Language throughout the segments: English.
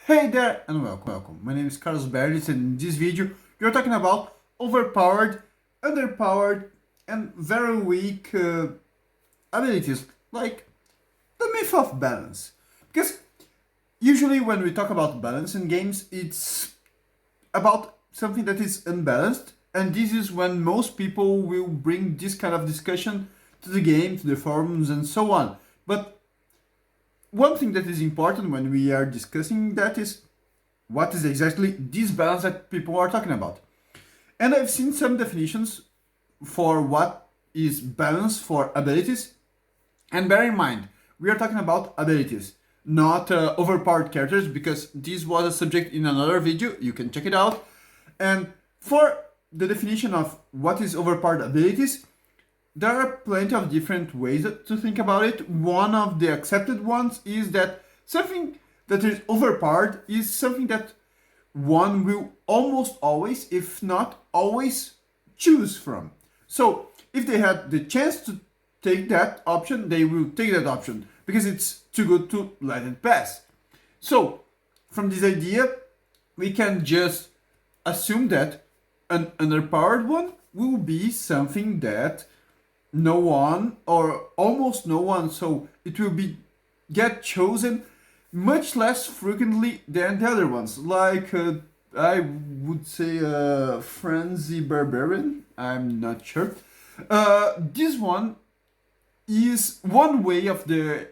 Hey there and welcome. My name is Carlos Berlis and in this video we're talking about overpowered, underpowered and very weak abilities like the myth of balance. Because usually when we talk about balance in games it's about something that is unbalanced, and this is when most people will bring this kind of discussion to the game, to the forums and so on. But one thing that is important when we are discussing that is what is exactly this balance that people are talking about. And I've seen some definitions for what is balance for abilities. And bear in mind, we are talking about abilities, not overpowered characters, because this was a subject in another video. You can check it out. And for the definition of what is overpowered abilities, there are plenty of different ways to think about it. One of the accepted ones is that something that is overpowered is something that one will almost always, if not always, choose from. So if they had the chance to take that option, they will take that option because it's too good to let it pass. So from this idea, we can just assume that an underpowered one will be something that no one or almost no one, so it will be get chosen much less frequently than the other ones, like I would say Frenzy Barbarian. I'm not sure. This one is one way of the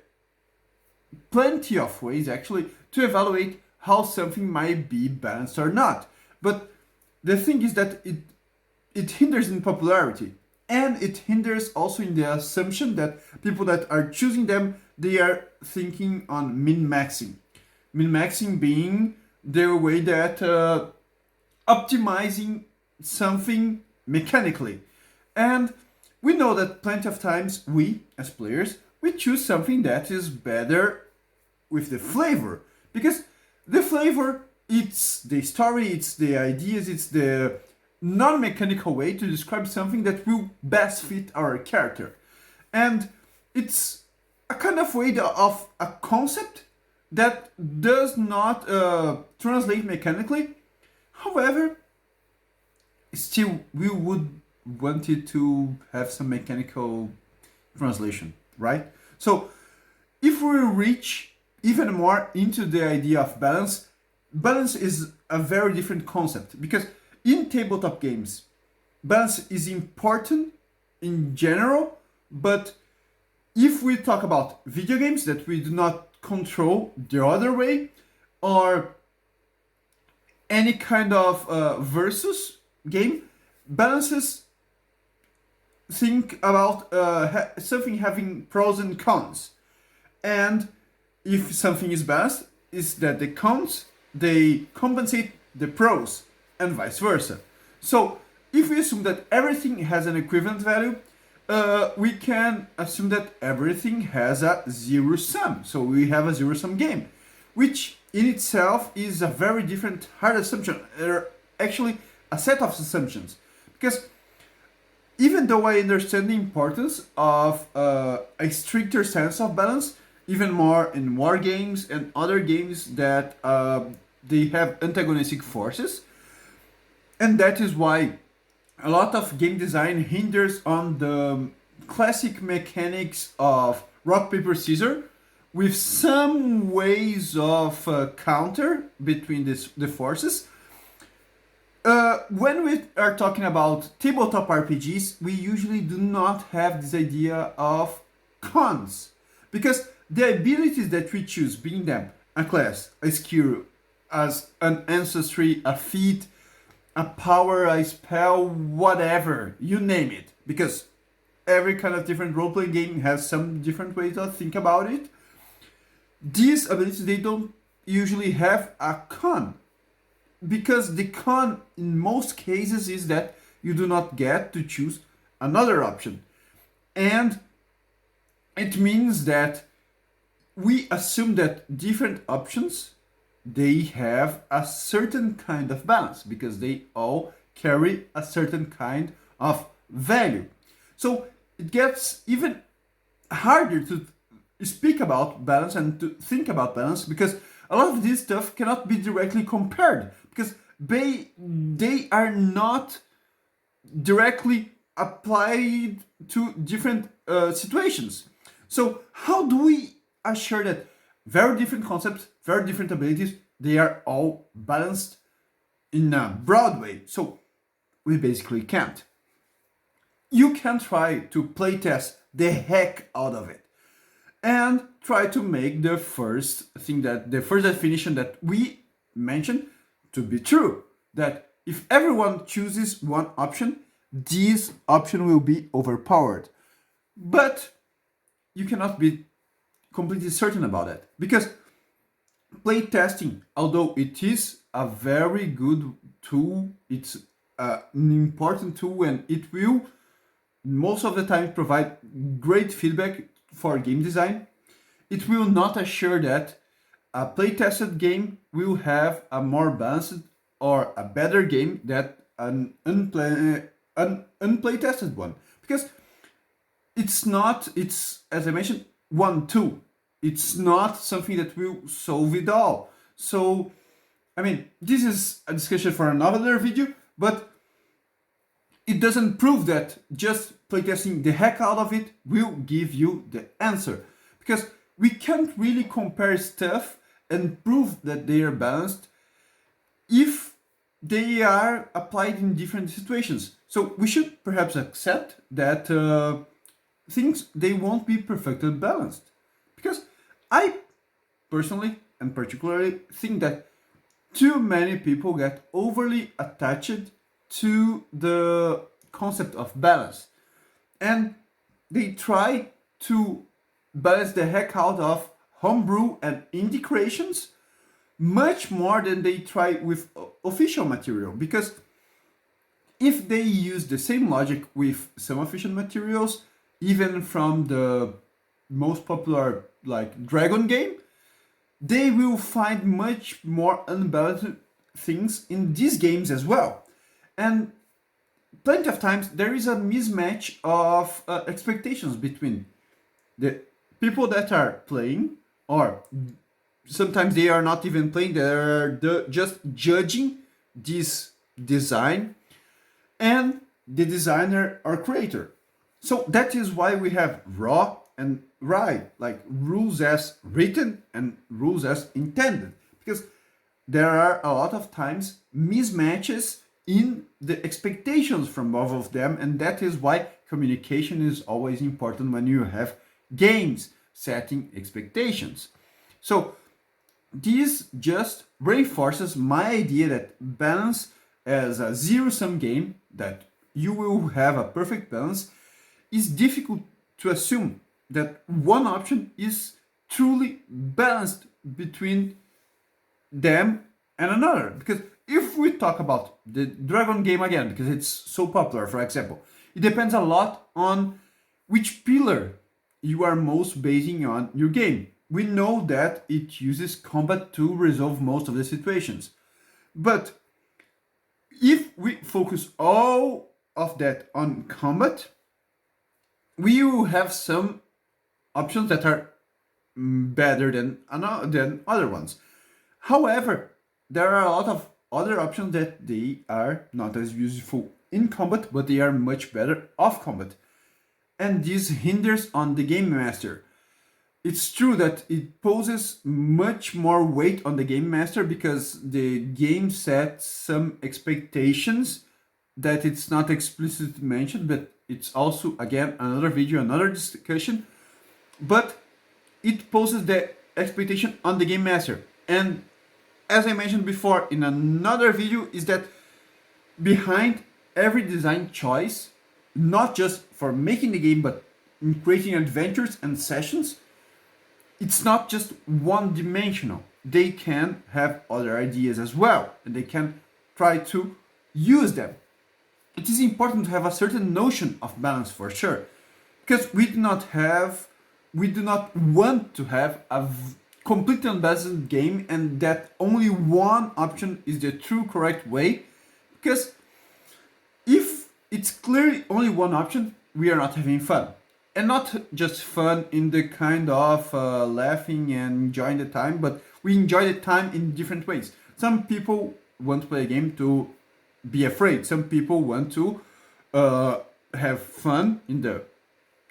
plenty of ways actually to evaluate how something might be balanced or not. But the thing is that it hinders in popularity. And it hinders also in the assumption that people that are choosing them, they are thinking on min-maxing. Min-maxing being the way that optimizing something mechanically. And we know that plenty of times we, as players, we choose something that is better with the flavor. Because the flavor, it's the story, it's the ideas, it's the non-mechanical way to describe something that will best fit our character. And it's a kind of way of a concept that does not translate mechanically. However, still we would want it to have some mechanical translation, right? So if we reach even more into the idea of balance, balance is a very different concept, because in tabletop games, balance is important in general, but if we talk about video games that we do not control the other way, or any kind of versus game, balances think about something having pros and cons. And if something is balanced, is that the cons, they compensate the pros, and vice versa. So if we assume that everything has an equivalent value, we can assume that everything has a zero sum. So we have a zero sum game, which in itself is a very different hard assumption, or actually a set of assumptions. Because even though I understand the importance of a stricter sense of balance, even more in war games and other games that they have antagonistic forces, and that is why a lot of game design hinders on the classic mechanics of rock, paper, scissors, with some ways of counter between the forces. When we are talking about tabletop RPGs, we usually do not have this idea of cons, because the abilities that we choose, being them a class, a skill, as an ancestry, a feat, a power, a spell, whatever, you name it. Because every kind of different role-playing game has some different way to think about it. These abilities, they don't usually have a con. Because the con, in most cases, is that you do not get to choose another option. And it means that we assume that different options, they have a certain kind of balance, because they all carry a certain kind of value. So it gets even harder to speak about balance and to think about balance, because a lot of this stuff cannot be directly compared because they are not directly applied to different situations. So how do we assure that very different concepts, very different abilities, they are all balanced in a broad way? So we basically can't. You can try to playtest the heck out of it and try to make the first definition that we mentioned to be true. That if everyone chooses one option, this option will be overpowered. But you cannot be completely certain about it because playtesting, although it is a very good tool, it's an important tool and it will most of the time provide great feedback for game design. It will not assure that a playtested game will have a more balanced or a better game than an unplaytested one. Because it's as I mentioned, one tool. It's not something that will solve it all. So, I mean, this is a discussion for another video, but it doesn't prove that just playtesting the heck out of it will give you the answer. Because we can't really compare stuff and prove that they are balanced if they are applied in different situations. So we should perhaps accept that things, they won't be perfectly balanced. Because I personally and particularly think that too many people get overly attached to the concept of balance and they try to balance the heck out of homebrew and indie creations much more than they try with official material, because if they use the same logic with some official materials, even from the most popular like Dragon game, they will find much more unbalanced things in these games as well. And plenty of times there is a mismatch of expectations between the people that are playing, or sometimes they are not even playing, they're just judging this design, and the designer or creator. So that is why we have raw and right, like rules as written and rules as intended, because there are a lot of times mismatches in the expectations from both of them, and that is why communication is always important when you have games setting expectations. So this just reinforces my idea that balance as a zero-sum game, that you will have a perfect balance, is difficult to assume that one option is truly balanced between them and another. Because if we talk about the Dragon game again, because it's so popular, for example, it depends a lot on which pillar you are most basing on your game. We know that it uses combat to resolve most of the situations. But if we focus all of that on combat, we will have some options that are better than other ones. However, there are a lot of other options that they are not as useful in combat, but they are much better off combat. And this hinders on the game master. It's true that it poses much more weight on the game master because the game sets some expectations that it's not explicitly mentioned, but it's also, again, another video, another discussion. But it poses the expectation on the game master. And as I mentioned before in another video, is that behind every design choice, not just for making the game, but in creating adventures and sessions, it's not just one-dimensional. They can have other ideas as well, and they can try to use them. It is important to have a certain notion of balance for sure, because we do not want to have a completely unbalanced game and that only one option is the true correct way, because if it's clearly only one option, we are not having fun. and not just fun in the kind of laughing and enjoying the time, but we enjoy the time in different ways. Some people want to play a game to be afraid. Some people want to have fun in the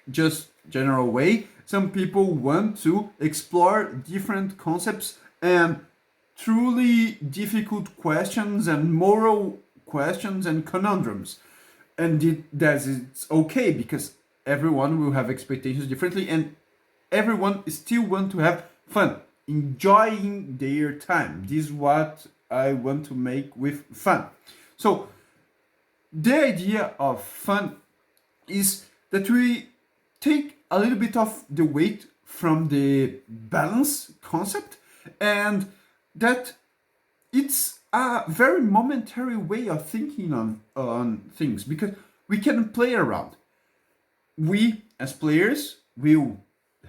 just general way. Some people want to explore different concepts and truly difficult questions and moral questions and conundrums. And it's okay, because everyone will have expectations differently, and everyone still want to have fun, enjoying their time. This is what I want to make with fun. So the idea of fun is that we take a little bit of the weight from the balance concept, and that it's a very momentary way of thinking on things, because we can play around. We as players will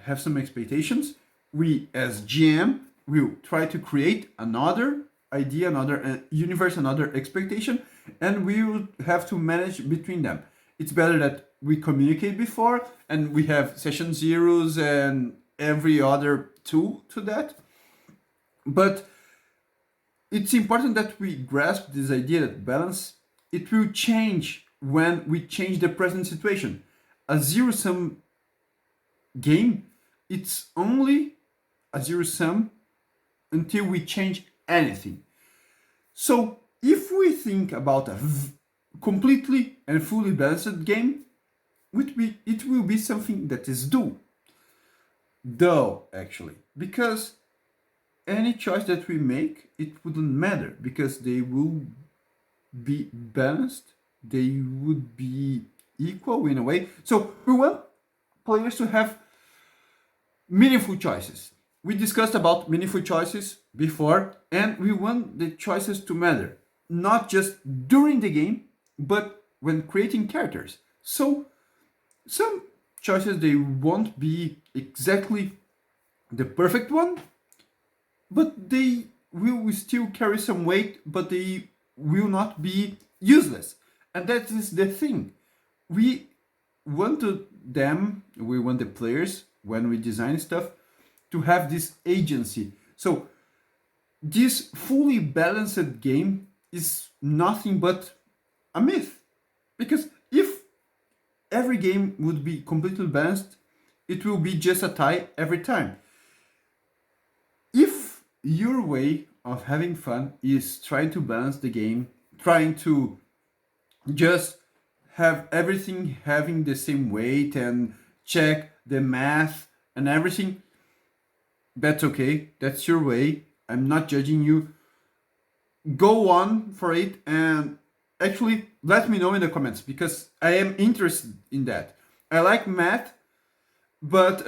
have some expectations. We as GM will try to create another idea, another universe, another expectation, and we will have to manage between them. It's better that we communicate before, and we have session zeros and every other tool to that. But it's important that we grasp this idea that balance, it will change when we change the present situation. A zero-sum game, it's only a zero-sum until we change anything. So if we think about a completely and fully balanced game, it will be something that is dull actually, because any choice that we make, it wouldn't matter, because they will be balanced, they would be equal in a way. So we want players to have meaningful choices. We discussed about meaningful choices before, and we want the choices to matter, not just during the game, but when creating characters. So some choices, they won't be exactly the perfect one, but they will still carry some weight, but they will not be useless. And that is the thing. We want the players, when we design stuff, to have this agency. So this fully balanced game is nothing but a myth. Because if every game would be completely balanced, it will be just a tie every time. If your way of having fun is trying to balance the game, trying to just have everything having the same weight and check the math and everything, that's okay. That's your way. I'm not judging you. Go on for it, and actually let me know in the comments, because I am interested in that. I like math, but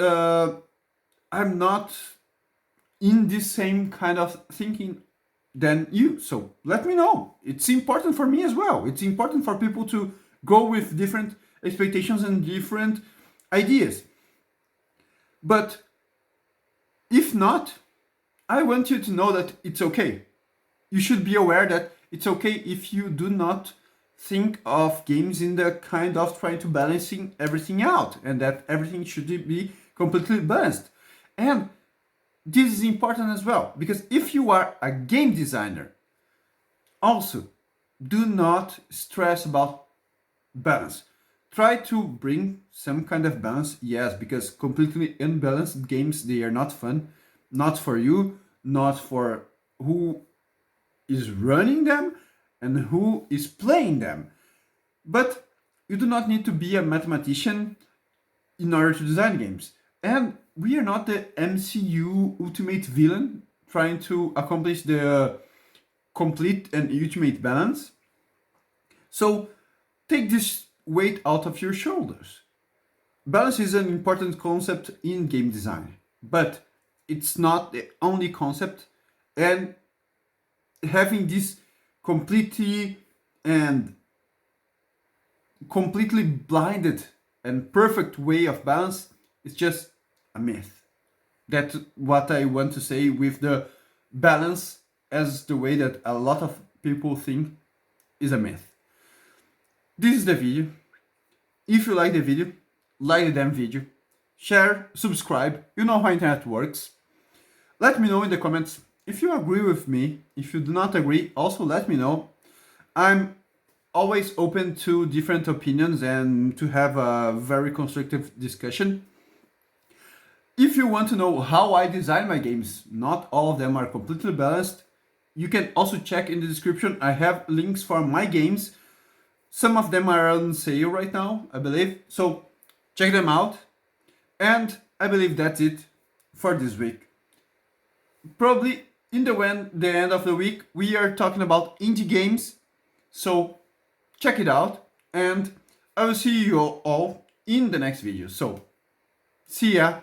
I'm not in the same kind of thinking than you. So let me know. It's important for me as well. It's important for people to go with different expectations and different ideas. But if not, I want you to know that it's okay. You should be aware that it's okay if you do not think of games in the kind of trying to balancing everything out, and that everything should be completely balanced. And this is important as well, because if you are a game designer, also do not stress about balance. Try to bring some kind of balance, yes, because completely unbalanced games, they are not fun, not for you, not for who is running them and who is playing them. But you do not need to be a mathematician in order to design games. And we are not the MCU ultimate villain trying to accomplish the complete and ultimate balance. So take this weight out of your shoulders. Balance is an important concept in game design, but it's not the only concept, and having this completely blinded and perfect way of balance is just a myth. That's what I want to say with the balance as the way that a lot of people think is a myth. This is the video. If you like the video, like the damn video, share, subscribe, you know how internet works. Let me know in the comments if you agree with me. If you do not agree, also let me know. I'm always open to different opinions and to have a very constructive discussion. If you want to know how I design my games, not all of them are completely balanced, you can also check in the description. I have links for my games. Some of them are on sale right now, I believe. So check them out. And I believe that's it for this week. Probably in the end of the week, we are talking about indie games. So check it out. And I will see you all in the next video. So see ya.